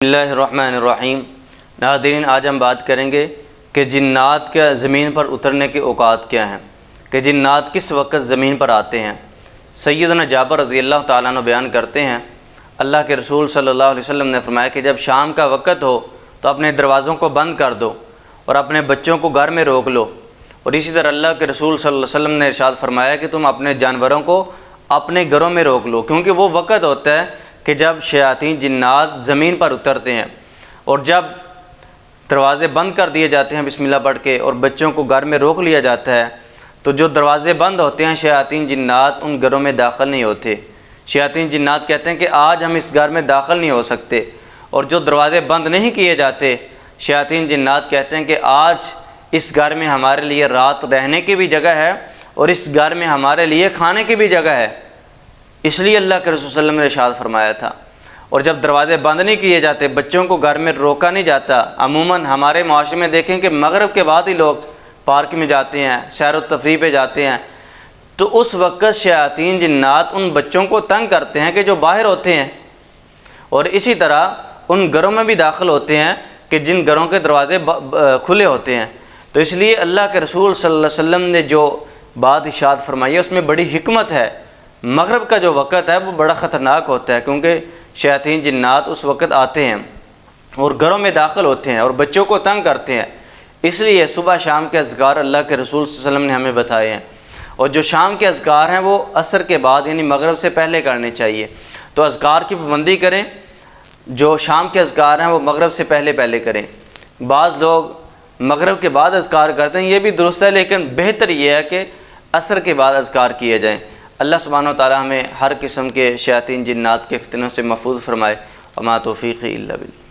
بسم اللہ الرحمن الرحیم۔ ناظرین، آج ہم بات کریں گے کہ جنات کے زمین پر اترنے کے اوقات کیا ہیں، کہ جنات کس وقت زمین پر آتے ہیں۔ سیدنا جابر رضی اللہ تعالیٰ عنہ بیان کرتے ہیں، اللہ کے رسول صلی اللہ علیہ وسلم نے فرمایا کہ جب شام کا وقت ہو تو اپنے دروازوں کو بند کر دو اور اپنے بچوں کو گھر میں روک لو، اور اسی طرح اللہ کے رسول صلی اللہ علیہ وسلم نے ارشاد فرمایا کہ تم اپنے جانوروں کو اپنے گھروں میں روک لو، کیونکہ وہ وقت ہوتا ہے کہ جب شیاطین جنات زمین پر اترتے ہیں، اور جب دروازے بند کر دیے جاتے ہیں بسم اللہ پڑھ کے اور بچوں کو گھر میں روک لیا جاتا ہے، تو جو دروازے بند ہوتے ہیں شیاطین جنات ان گھروں میں داخل نہیں ہوتے۔ شیاطین جنات کہتے ہیں کہ آج ہم اس گھر میں داخل نہیں ہو سکتے، اور جو دروازے بند نہیں کیے جاتے شیاطین جنات کہتے ہیں کہ آج اس گھر میں ہمارے لیے رات رہنے کی بھی جگہ ہے اور اس گھر میں ہمارے لیے کھانے کی بھی جگہ ہے۔ اس لیے اللہ کے رسول صلی اللہ علیہ وسلم نے ارشاد فرمایا تھا۔ اور جب دروازے بند نہیں کیے جاتے، بچوں کو گھر میں روکا نہیں جاتا، عموماً ہمارے معاشرے میں دیکھیں کہ مغرب کے بعد ہی لوگ پارک میں جاتے ہیں، سیر و تفریح پہ جاتے ہیں، تو اس وقت شیاطین جنات ان بچوں کو تنگ کرتے ہیں کہ جو باہر ہوتے ہیں، اور اسی طرح ان گھروں میں بھی داخل ہوتے ہیں کہ جن گھروں کے دروازے کھلے ہوتے ہیں۔ تو اس لیے اللہ کے رسول صلی اللہ علیہ وسلم نے جو بات ارشاد فرمائی ہے اس میں بڑی حکمت ہے۔ مغرب کا جو وقت ہے وہ بڑا خطرناک ہوتا ہے، کیونکہ شیاطین جنات اس وقت آتے ہیں اور گھروں میں داخل ہوتے ہیں اور بچوں کو تنگ کرتے ہیں۔ اس لیے صبح شام کے اذکار اللہ کے رسول صلی اللہ علیہ وسلم نے ہمیں بتائے ہیں، اور جو شام کے اذکار ہیں وہ عصر کے بعد یعنی مغرب سے پہلے کرنے چاہیے۔ تو اذکار کی پابندی کریں، جو شام کے اذکار ہیں وہ مغرب سے پہلے کریں۔ بعض لوگ مغرب کے بعد اذکار کرتے ہیں، یہ بھی درست ہے، لیکن بہتر یہ ہے کہ عصر کے بعد اذکار کیے جائیں۔ اللہ سبحانہ و تعالی ہمیں ہر قسم کے شیاطین جنات کے فتنوں سے محفوظ فرمائے۔ وما توفیقی الا باللہ۔